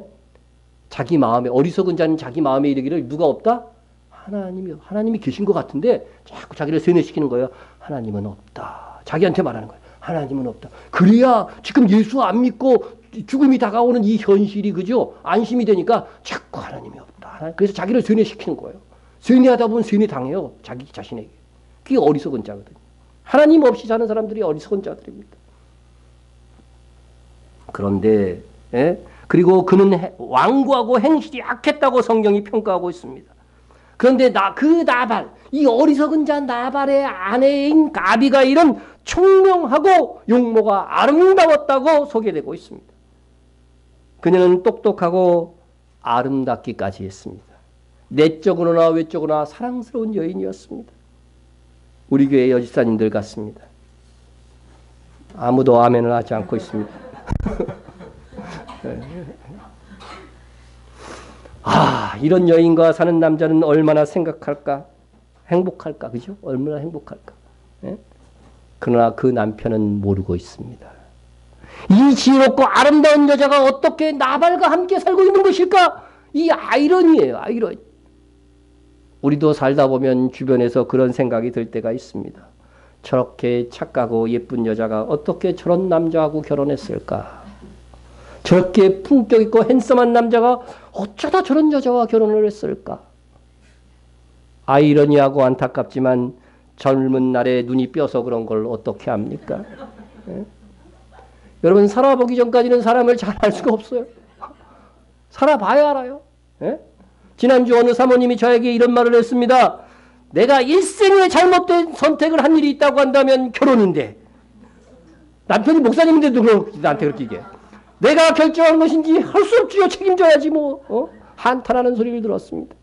자기 마음에 어리석은 자는 자기 마음에 이르기를 누가 없다? 하나님이 계신 것 같은데 자꾸 자기를 세뇌시키는 거예요. 하나님은 없다. 자기한테 말하는 거예요. 하나님은 없다. 그래야 지금 예수 안 믿고 죽음이 다가오는 이 현실이 그죠? 안심이 되니까 자꾸 하나님이 없다. 그래서 자기를 세뇌시키는 거예요. 세뇌하다 보면 세뇌 당해요. 자기 자신에게. 그게 어리석은 자거든요. 하나님 없이 사는 사람들이 어리석은 자들입니다. 그런데 예? 그리고 그는 완고하고 행실이 악했다고 성경이 평가하고 있습니다. 그런데 그 나발, 이 어리석은 자 나발의 아내인 아비가일은 총명하고 용모가 아름다웠다고 소개되고 있습니다. 그녀는 똑똑하고 아름답기까지 했습니다. 내적으로나 외적으로나 사랑스러운 여인이었습니다. 우리 교회 여집사님들 같습니다. 아무도 아멘을 하지 않고 있습니다. 이런 여인과 사는 남자는 얼마나 행복할까, 그죠? 얼마나 행복할까. 예? 그러나 그 남편은 모르고 있습니다. 이 지혜롭고 아름다운 여자가 어떻게 나발과 함께 살고 있는 것일까? 이 아이러니예요, 아이러니. 우리도 살다 보면 주변에서 그런 생각이 들 때가 있습니다. 저렇게 착하고 예쁜 여자가 어떻게 저런 남자하고 결혼했을까? 저렇게 품격 있고 핸섬한 남자가 어쩌다 저런 여자와 결혼을 했을까? 아이러니하고 안타깝지만 젊은 날에 눈이 뼈서 그런 걸 어떻게 합니까? 예? 여러분 살아보기 전까지는 사람을 잘 알 수가 없어요. 살아봐야 알아요. 예? 지난주 어느 사모님이 저에게 이런 말을 했습니다. 내가 일생에 잘못된 선택을 한 일이 있다고 한다면 결혼인데 남편이 목사님인데도 나한테 그렇게 얘기해. 내가 결정한 것인지 할 수 없지요. 책임져야지 뭐. 한탄하는 소리를 들었습니다.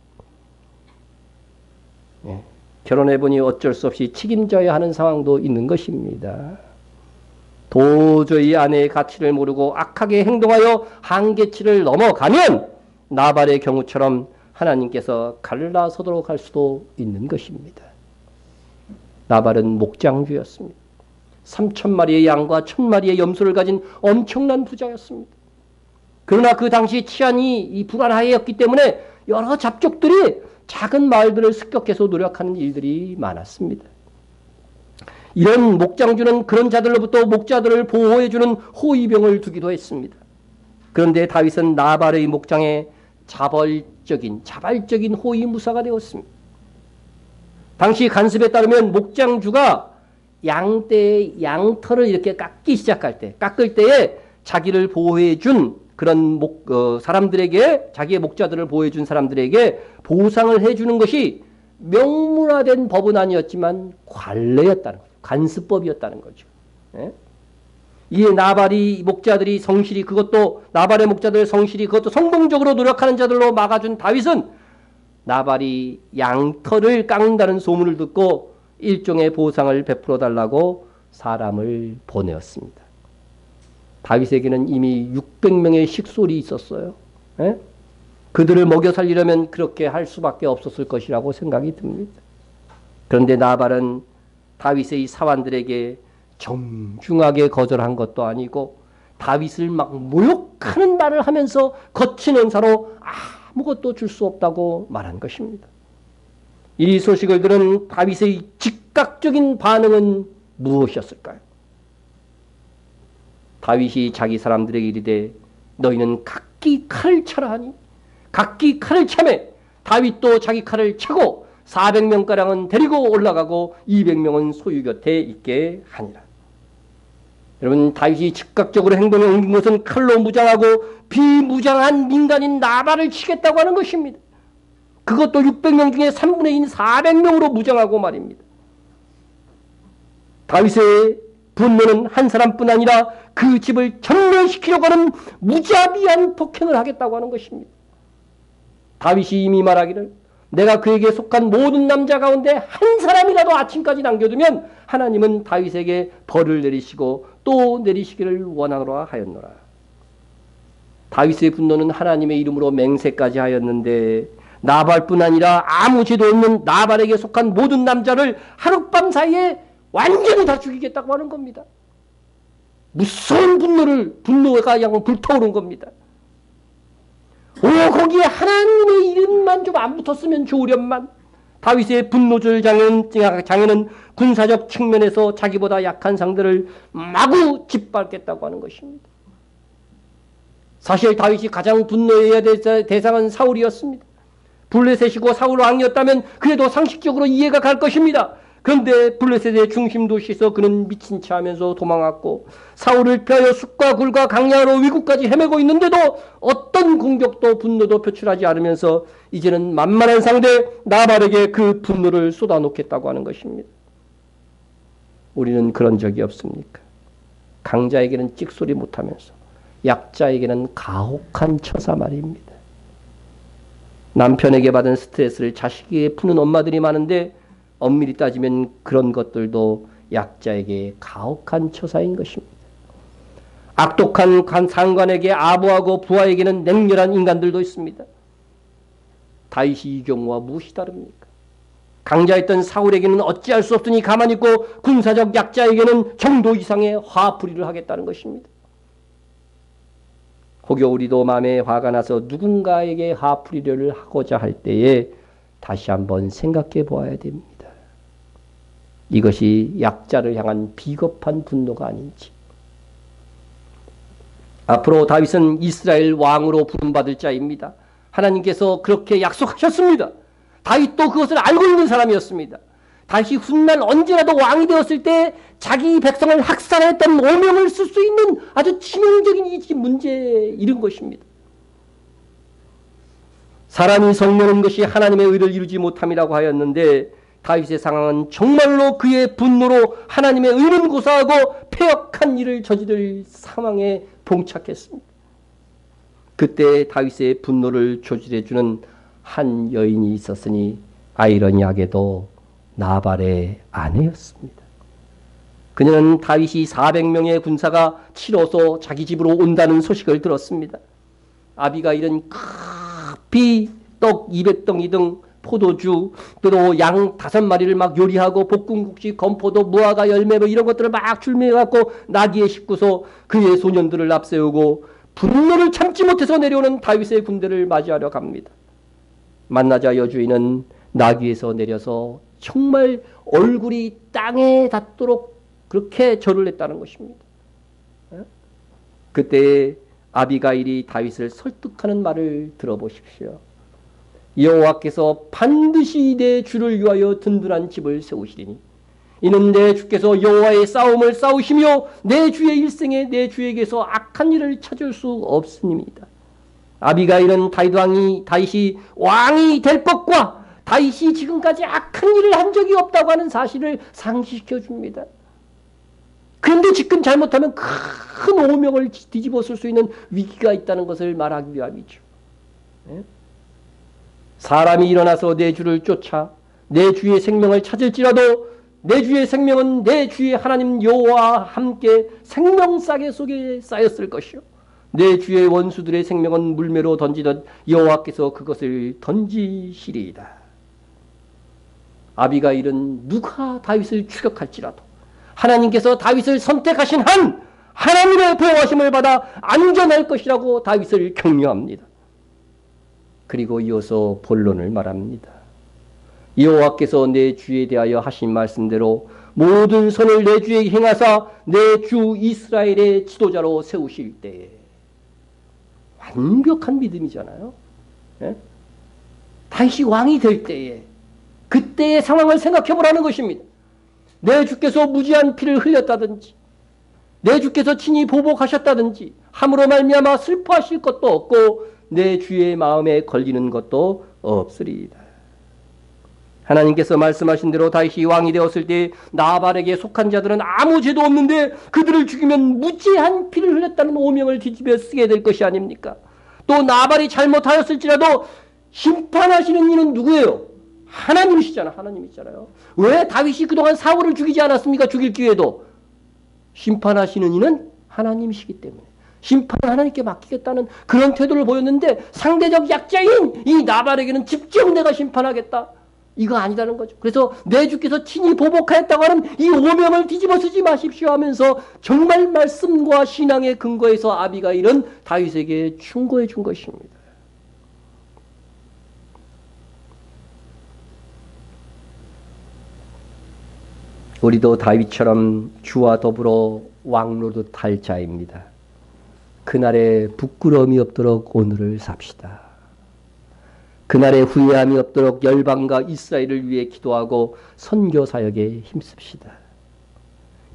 예. 결혼해보니 어쩔 수 없이 책임져야 하는 상황도 있는 것입니다. 도저히 아내의 가치를 모르고 악하게 행동하여 한계치를 넘어가면 나발의 경우처럼 하나님께서 갈라서도록 할 수도 있는 것입니다. 나발은 목장주였습니다. 3,000마리의 양과 1,000마리의 염소를 가진 엄청난 부자였습니다. 그러나 그 당시 치안이 불안하였기 때문에 여러 잡족들이 작은 마을들을 습격해서 노력하는 일들이 많았습니다. 이런 목장주는 그런 자들로부터 목자들을 보호해주는 호위병을 두기도 했습니다. 그런데 다윗은 나발의 목장에 자발적인 호위무사가 되었습니다. 당시 간습에 따르면 목장주가 양털을 이렇게 깎을 때에 자기를 보호해준 그런 사람들에게, 자기의 목자들을 보호해준 사람들에게 보상을 해주는 것이 명문화된 법은 아니었지만 관례였다는 거죠. 관습법이었다는 거죠. 예? 이에 나발의 목자들이 그것도 성공적으로 노력하는 자들로 막아준 다윗은 나발이 양털을 깎는다는 소문을 듣고 일종의 보상을 베풀어 달라고 사람을 보내었습니다. 다윗에게는 이미 600명의 식솔이 있었어요. 에? 그들을 먹여 살리려면 그렇게 할 수밖에 없었을 것이라고 생각이 듭니다. 그런데 나발은 다윗의 사환들에게 정중하게 거절한 것도 아니고 다윗을 막 모욕하는 말을 하면서 거친 언사로 아무것도 줄 수 없다고 말한 것입니다. 이 소식을 들은 다윗의 즉각적인 반응은 무엇이었을까요? 다윗이 자기 사람들에게 이르되 너희는 각기 칼을 차라 하니 각기 칼을 차매 다윗도 자기 칼을 차고 400명가량은 데리고 올라가고 200명은 소유 곁에 있게 하니라. 여러분, 다윗이 즉각적으로 행동에 옮긴 것은 칼로 무장하고 비무장한 민간인 나발을 치겠다고 하는 것입니다. 그것도 600명 중에 3분의 1인 400명으로 무장하고 말입니다. 다윗의 분노는 한 사람뿐 아니라 그 집을 전멸시키려고 하는 무자비한 폭행을 하겠다고 하는 것입니다. 다윗이 이미 말하기를 내가 그에게 속한 모든 남자 가운데 한 사람이라도 아침까지 남겨두면 하나님은 다윗에게 벌을 내리시고 또 내리시기를 원하노라 하였노라. 다윗의 분노는 하나님의 이름으로 맹세까지 하였는데 나발뿐 아니라 아무 죄도 없는 나발에게 속한 모든 남자를 하룻밤 사이에 완전히 다 죽이겠다고 하는 겁니다. 무서운 분노가 그냥 불타오른 겁니다. 거기에 하나님의 이름만 좀 안 붙었으면 좋으련만. 다윗의 분노조절 장애는 군사적 측면에서 자기보다 약한 상대를 마구 짓밟겠다고 하는 것입니다. 사실 다윗이 가장 분노해야 될 대상은 사울이었습니다. 블레셋이고 사울 왕이었다면 그래도 상식적으로 이해가 갈 것입니다. 그런데 블레셋의 중심 도시에서 그는 미친 체 하면서 도망왔고 사울을 피하여 숲과 굴과 강야로 위국까지 헤매고 있는데도 어떤 공격도 분노도 표출하지 않으면서 이제는 만만한 상대 나발에게 그 분노를 쏟아놓겠다고 하는 것입니다. 우리는 그런 적이 없습니까? 강자에게는 찍소리 못하면서 약자에게는 가혹한 처사 말입니다. 남편에게 받은 스트레스를 자식에게 푸는 엄마들이 많은데 엄밀히 따지면 그런 것들도 약자에게 가혹한 처사인 것입니다. 악독한 상관에게 아부하고 부하에게는 냉렬한 인간들도 있습니다. 다윗이 이 경우와 무엇이 다릅니까? 강자였던 사울에게는 어찌할 수 없으니 가만히 있고 군사적 약자에게는 정도 이상의 화풀이를 하겠다는 것입니다. 혹여 우리도 마음에 화가 나서 누군가에게 화풀이를 하고자 할 때에 다시 한번 생각해 보아야 됩니다. 이것이 약자를 향한 비겁한 분노가 아닌지. 앞으로 다윗은 이스라엘 왕으로 부름받을 자입니다. 하나님께서 그렇게 약속하셨습니다. 다윗도 그것을 알고 있는 사람이었습니다. 다윗이 훗날 언제라도 왕이 되었을 때 자기 백성을 학살했던 오명을 쓸 수 있는 아주 치명적인 이 문제에 이른 것입니다. 사람이 성내는 것이 하나님의 의를 이루지 못함이라고 하였는데 다윗의 상황은 정말로 그의 분노로 하나님의 의는 고사하고 패역한 일을 저지를 상황에 봉착했습니다. 그때 다윗의 분노를 조절해주는 한 여인이 있었으니 아이러니하게도 나발의 아내였습니다. 그녀는 다윗이 400명의 군사가 치러서 자기 집으로 온다는 소식을 들었습니다. 아비가일은 급히 떡 200덩이 등 포도주, 또 양 5마리를 막 요리하고 볶음국시, 건포도, 무화과 열매 이런 것들을 막 준비해갖고 나귀에 싣고서 그의 소년들을 앞세우고 분노를 참지 못해서 내려오는 다윗의 군대를 맞이하려 갑니다. 만나자 여주인은 나귀에서 내려서 정말 얼굴이 땅에 닿도록 그렇게 절을 했다는 것입니다. 그때 아비가일이 다윗을 설득하는 말을 들어보십시오. 여호와께서 반드시 내 주를 위하여 든든한 집을 세우시리니 이는 내 주께서 여호와의 싸움을 싸우시며 내 주의 일생에 내 주에게서 악한 일을 찾을 수 없음입니다. 아비가일은 다윗이 왕이 될 것과 다윗이 지금까지 악한 일을 한 적이 없다고 하는 사실을 상기시켜 줍니다. 그런데 지금 잘못하면 큰 오명을 뒤집어 쓸 수 있는 위기가 있다는 것을 말하기 위함이죠. 사람이 일어나서 내 주를 쫓아 내 주의 생명을 찾을지라도 내 주의 생명은 내 주의 하나님 여호와와 함께 생명싸개 속에 쌓였을 것이요 내 주의 원수들의 생명은 물매로 던지듯 여호와께서 그것을 던지시리이다. 아비가일은 누가 다윗을 추격할지라도 하나님께서 다윗을 선택하신 한 하나님의 보호하심을 받아 안전할 것이라고 다윗을 격려합니다. 그리고 이어서 본론을 말합니다. 여호와께서 내 주에 대하여 하신 말씀대로 모든 선을 내 주에게 행하사 내 주 이스라엘의 지도자로 세우실 때에 완벽한 믿음이잖아요. 예? 다윗이 왕이 될 때에 그때의 상황을 생각해 보라는 것입니다. 내 주께서 무지한 피를 흘렸다든지 내 주께서 친히 보복하셨다든지 함으로 말미암아 슬퍼하실 것도 없고 내 주의 마음에 걸리는 것도 없으리이다. 하나님께서 말씀하신 대로 다윗이 왕이 되었을 때 나발에게 속한 자들은 아무 죄도 없는데 그들을 죽이면 무지한 피를 흘렸다는 오명을 뒤집어 쓰게 될 것이 아닙니까? 또 나발이 잘못하였을지라도 심판하시는 이는 누구예요? 하나님이시잖아. 하나님이잖아요. 왜 다윗이 그동안 사울을 죽이지 않았습니까? 죽일 기회도. 심판하시는 이는 하나님이시기 때문에 심판을 하나님께 맡기겠다는 그런 태도를 보였는데 상대적 약자인 이 나발에게는 직접 내가 심판하겠다. 이거 아니라는 거죠. 그래서 내 주께서 친히 보복하였다고 하는 이 오명을 뒤집어 쓰지 마십시오 하면서 정말 말씀과 신앙의 근거에서 아비가일은 다윗에게 충고해 준 것입니다. 우리도 다윗처럼 주와 더불어 왕노릇할 자입니다. 그날에 부끄러움이 없도록 오늘을 삽시다. 그날에 후회함이 없도록 열방과 이스라엘을 위해 기도하고 선교 사역에 힘씁시다.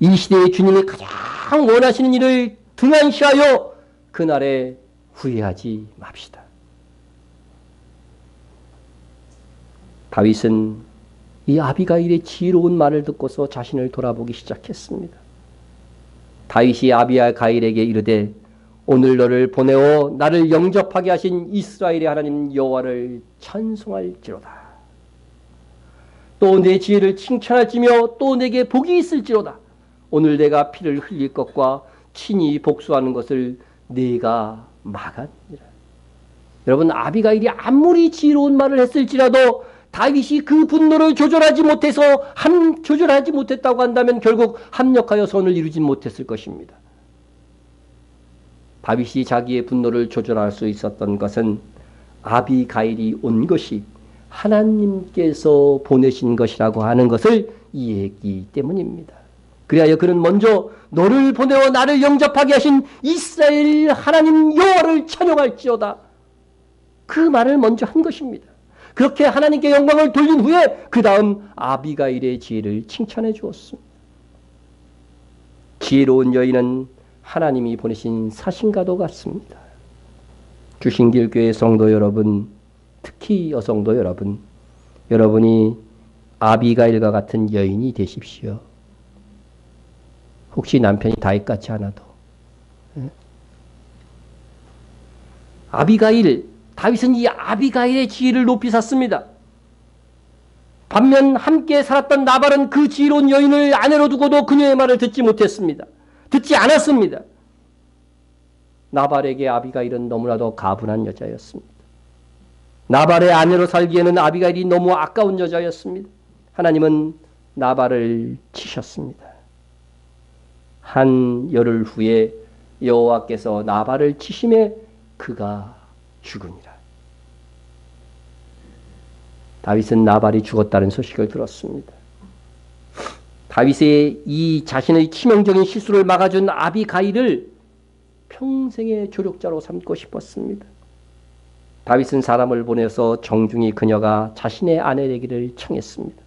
이 시대의 주님이 가장 원하시는 일을 등한시하여 그날에 후회하지 맙시다. 다윗은 이 아비가일의 지혜로운 말을 듣고서 자신을 돌아보기 시작했습니다. 다윗이 아비가일에게 이르되 오늘 너를 보내어 나를 영접하게 하신 이스라엘의 하나님 여호와를 찬송할지로다. 또 내 지혜를 칭찬할지며 또 내게 복이 있을지로다. 오늘 내가 피를 흘릴 것과 친히 복수하는 것을 네가 막았느니라. 여러분, 아비가일이 아무리 지혜로운 말을 했을지라도 다윗이 그 분노를 조절하지 못했다고 한다면 결국 합력하여 선을 이루지 못했을 것입니다. 다윗이 자기의 분노를 조절할 수 있었던 것은 아비가일이 온 것이 하나님께서 보내신 것이라고 하는 것을 이해했기 때문입니다. 그리하여 그는 먼저 너를 보내어 나를 영접하게 하신 이스라엘 하나님 여호와를 찬양할지어다. 그 말을 먼저 한 것입니다. 그렇게 하나님께 영광을 돌린 후에 그 다음 아비가일의 지혜를 칭찬해 주었습니다. 지혜로운 여인은 하나님이 보내신 사신과도 같습니다. 주신길교회 성도 여러분, 특히 여성도 여러분, 여러분이 아비가일과 같은 여인이 되십시오. 혹시 남편이 다윗 같지 않아도. 다윗은 이 아비가일의 지혜를 높이 샀습니다. 반면 함께 살았던 나발은 그 지혜로운 여인을 아내로 두고도 그녀의 말을 듣지 못했습니다. 듣지 않았습니다. 나발에게 아비가일은 너무나도 가분한 여자였습니다. 나발의 아내로 살기에는 아비가일이 너무 아까운 여자였습니다. 하나님은 나발을 치셨습니다. 한 열흘 후에 여호와께서 나발을 치심에 그가 죽으니라. 다윗은 나발이 죽었다는 소식을 들었습니다. 다윗의 이 자신의 치명적인 실수를 막아준 아비가일을 평생의 조력자로 삼고 싶었습니다. 다윗은 사람을 보내서 정중히 그녀가 자신의 아내 되기를 청했습니다.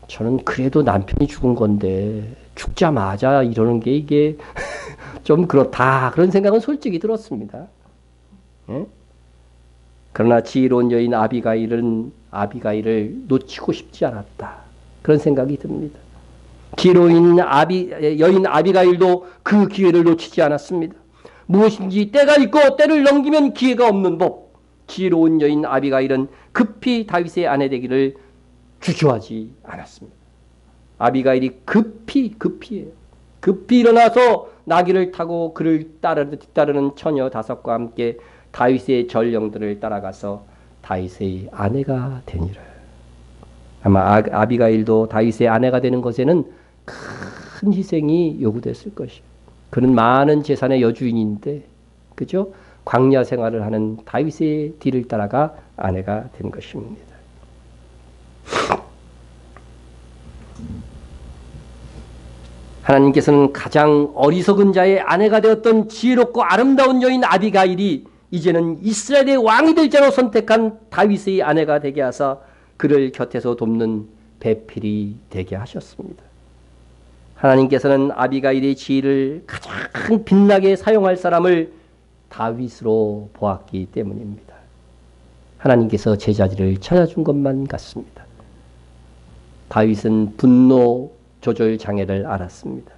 저는 그래도 남편이 죽은 건데 죽자마자 이러는 게 이게 좀 그렇다, 그런 생각은 솔직히 들었습니다. 예? 그러나 지혜로운 여인 아비가일을 놓치고 싶지 않았다, 그런 생각이 듭니다. 지혜로운 여인 아비가일도 그 기회를 놓치지 않았습니다. 무엇인지 때가 있고 때를 넘기면 기회가 없는 법, 지혜로운 여인 아비가일은 급히 다윗의 아내 되기를 주저하지 않았습니다. 아비가일이 급히 일어나서 나귀를 타고 그를 뒤따르는 처녀 5과 함께 다윗의 전령들을 따라가서 다윗의 아내가 되니라. 아마 아비가일도 다윗의 아내가 되는 것에는 큰 희생이 요구됐을 것이에요. 그는 많은 재산의 여주인인데, 그죠? 광야 생활을 하는 다윗의 뒤를 따라가 아내가 된 것입니다. 하나님께서는 가장 어리석은 자의 아내가 되었던 지혜롭고 아름다운 여인 아비가일이 이제는 이스라엘의 왕이 될 자로 선택한 다윗의 아내가 되게 하사 그를 곁에서 돕는 배필이 되게 하셨습니다. 하나님께서는 아비가일의 지혜를 가장 빛나게 사용할 사람을 다윗으로 보았기 때문입니다. 하나님께서 제자리를 찾아준 것만 같습니다. 다윗은 분노 조절 장애를 알았습니다.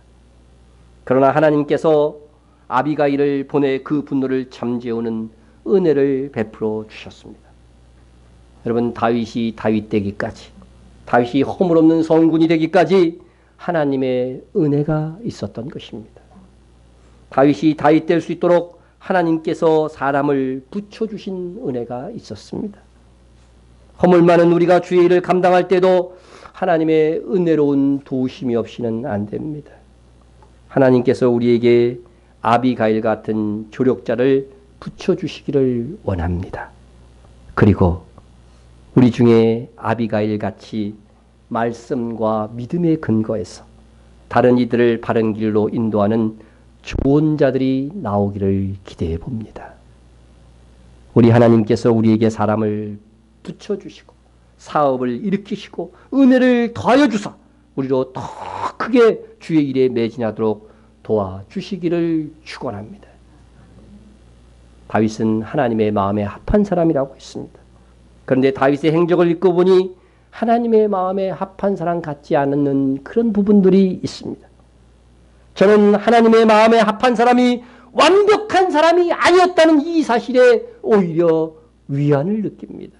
그러나 하나님께서 아비가일을 보내 그 분노를 잠재우는 은혜를 베풀어 주셨습니다. 여러분, 다윗이 다윗 되기까지, 다윗이 허물없는 성군이 되기까지 하나님의 은혜가 있었던 것입니다. 다윗이 다윗 될 수 있도록 하나님께서 사람을 붙여주신 은혜가 있었습니다. 허물 많은 우리가 주의 일을 감당할 때도 하나님의 은혜로운 도우심이 없이는 안 됩니다. 하나님께서 우리에게 아비가일 같은 조력자를 붙여주시기를 원합니다. 그리고 우리 중에 아비가일 같이 말씀과 믿음의 근거에서 다른 이들을 바른 길로 인도하는 조언자들이 나오기를 기대해 봅니다. 우리 하나님께서 우리에게 사람을 붙여주시고 사업을 일으키시고 은혜를 더하여 주사 우리로 더 크게 주의 일에 매진하도록 도와주시기를 축원합니다. 다윗은 하나님의 마음에 합한 사람이라고 했습니다. 그런데 다윗의 행적을 읽고 보니 하나님의 마음에 합한 사람 같지 않은 그런 부분들이 있습니다. 저는 하나님의 마음에 합한 사람이 완벽한 사람이 아니었다는 이 사실에 오히려 위안을 느낍니다.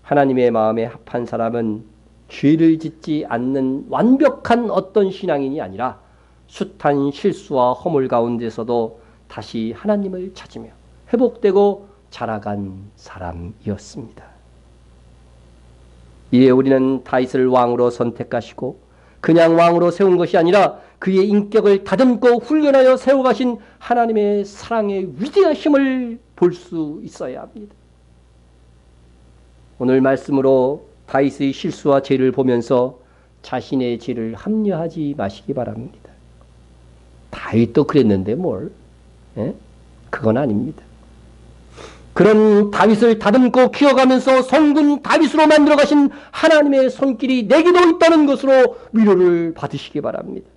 하나님의 마음에 합한 사람은 죄를 짓지 않는 완벽한 어떤 신앙인이 아니라 숱한 실수와 허물 가운데서도 다시 하나님을 찾으며 회복되고 자라간 사람이었습니다. 이에 우리는 다윗을 왕으로 선택하시고 그냥 왕으로 세운 것이 아니라 그의 인격을 다듬고 훈련하여 세워가신 하나님의 사랑의 위대하심을 볼 수 있어야 합니다. 오늘 말씀으로 다윗의 실수와 죄를 보면서 자신의 죄를 합리화하지 마시기 바랍니다. 다윗도 그랬는데 뭘? 예? 그건 아닙니다. 그런 다윗을 다듬고 키워가면서 성군 다윗으로 만들어 가신 하나님의 손길이 내게도 있다는 것으로 위로를 받으시기 바랍니다.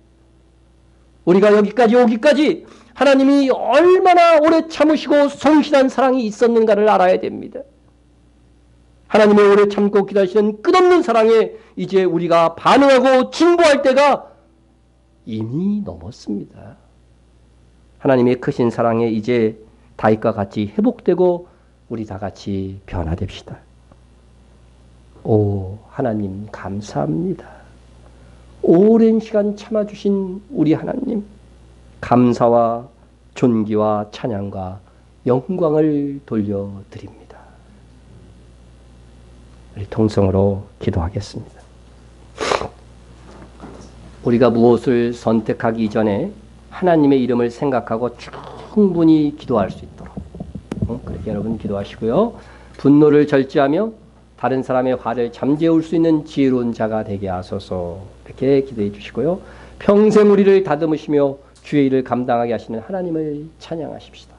우리가 여기까지 오기까지 하나님이 얼마나 오래 참으시고 성실한 사랑이 있었는가를 알아야 됩니다. 하나님의 오래 참고 기다리시는 끝없는 사랑에 이제 우리가 반응하고 진보할 때가 이미 넘었습니다. 하나님의 크신 사랑에 이제 다윗과 같이 회복되고 우리 다 같이 변화됩시다. 오 하나님 감사합니다. 오랜 시간 참아주신 우리 하나님 감사와 존귀와 찬양과 영광을 돌려드립니다. 우리 통성으로 기도하겠습니다. 우리가 무엇을 선택하기 이전에 하나님의 이름을 생각하고 충분히 기도할 수 있도록 그렇게 여러분 기도하시고요. 분노를 절제하며 다른 사람의 화를 잠재울 수 있는 지혜로운 자가 되게 하소서 이렇게 기도해 주시고요. 평생 우리를 다듬으시며 주의 일을 감당하게 하시는 하나님을 찬양하십시다.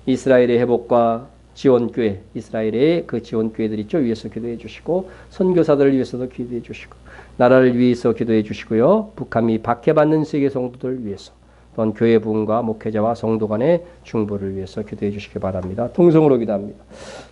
이스라엘의 회복과 지원교회, 이스라엘의 그 지원교회들 있죠. 위해서 기도해 주시고 선교사들을 위해서도 기도해 주시고 나라를 위해서 기도해 주시고요. 북한이 박해받는 세계 성도들을 위해서 또한 교회 부흥과 목회자와 성도 간의 중보를 위해서 기도해 주시기 바랍니다. 통성으로 기도합니다.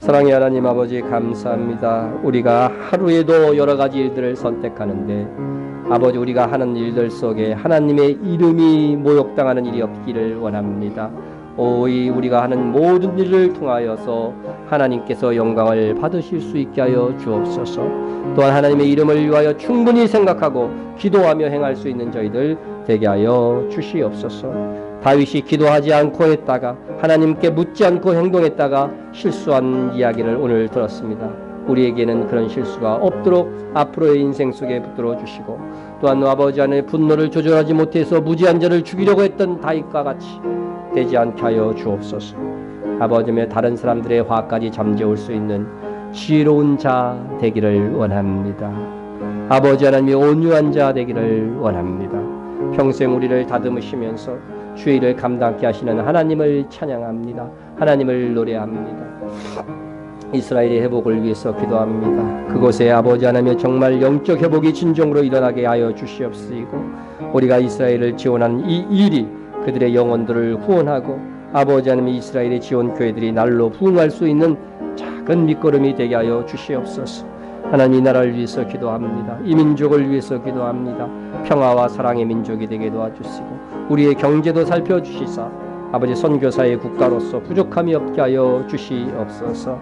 사랑의 하나님 아버지 감사합니다. 우리가 하루에도 여러 가지 일들을 선택하는데 아버지 우리가 하는 일들 속에 하나님의 이름이 모욕당하는 일이 없기를 원합니다. 이 우리가 하는 모든 일을 통하여서 하나님께서 영광을 받으실 수 있게 하여 주옵소서. 또한 하나님의 이름을 위하여 충분히 생각하고 기도하며 행할 수 있는 저희들 되게 하여 주시옵소서. 다윗이 기도하지 않고 했다가 하나님께 묻지 않고 행동했다가 실수한 이야기를 오늘 들었습니다. 우리에게는 그런 실수가 없도록 앞으로의 인생 속에 붙들어 주시고, 또한 아버지 안에 분노를 조절하지 못해서 무지한 자를 죽이려고 했던 다윗과 같이 되지 않게 하여 주옵소서. 아버지의 다른 사람들의 화까지 잠재울 수 있는 지혜로운 자 되기를 원합니다. 아버지 하나님이 온유한 자 되기를 원합니다. 평생 우리를 다듬으시면서 주의 일을 감당케 하시는 하나님을 찬양합니다. 하나님을 노래합니다. 이스라엘의 회복을 위해서 기도합니다. 그곳에 아버지 하나님의 정말 영적 회복이 진정으로 일어나게 하여 주시옵시고, 우리가 이스라엘을 지원하는 이 일이 그들의 영혼들을 후원하고 아버지 하나님의 이스라엘의 지원 교회들이 날로 부흥할 수 있는 작은 밑거름이 되게 하여 주시옵소서. 하나님, 이 나라를 위해서 기도합니다. 이 민족을 위해서 기도합니다. 평화와 사랑의 민족이 되게 도와주시고 우리의 경제도 살펴주시사 아버지 선교사의 국가로서 부족함이 없게 하여 주시옵소서.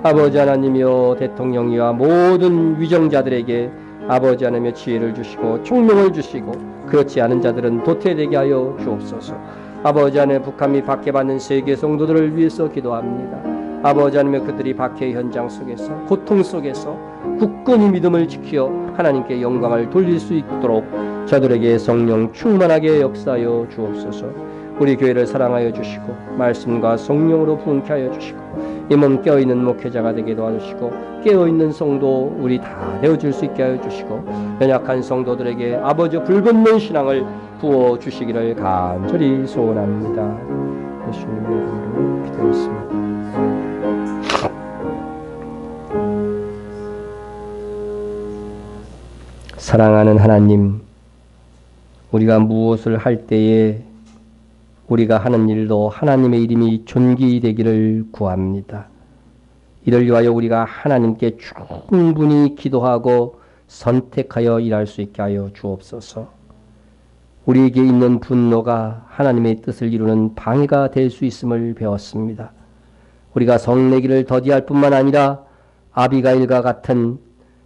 아버지 하나님이여, 대통령이와 모든 위정자들에게 아버지 하나님의 지혜를 주시고 총명을 주시고 그렇지 않은 자들은 도태되게 하여 주옵소서. 아버지 하나님, 북한 및 박해받는 세계 성도들을 위해서 기도합니다. 아버지 하나님, 그들이 박해 현장 속에서 고통 속에서 굳건히 믿음을 지켜 하나님께 영광을 돌릴 수 있도록 저들에게 성령 충만하게 역사하여 주옵소서. 우리 교회를 사랑하여 주시고 말씀과 성령으로 부흥케 하여 주시고 이 몸 깨어있는 목회자가 되게 도와주시고 깨어있는 성도 우리 다 되어줄 수 있게 하여 주시고 연약한 성도들에게 아버지 불붙는 신앙을 부어주시기를 간절히 소원합니다. 예수님의 이름으로 기도했습니다. 사랑하는 하나님, 우리가 무엇을 할 때에 우리가 하는 일도 하나님의 이름이 존귀되기를 구합니다. 이를 위하여 우리가 하나님께 충분히 기도하고 선택하여 일할 수 있게 하여 주옵소서. 우리에게 있는 분노가 하나님의 뜻을 이루는 방해가 될 수 있음을 배웠습니다. 우리가 성내기를 더디할 뿐만 아니라 아비가일과 같은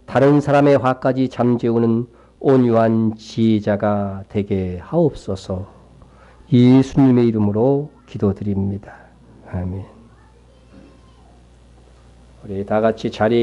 다른 사람의 화까지 잠재우는 온유한 지혜자가 되게 하옵소서. 예수님의 이름으로 기도드립니다. 아멘. 우리 다 같이 자리에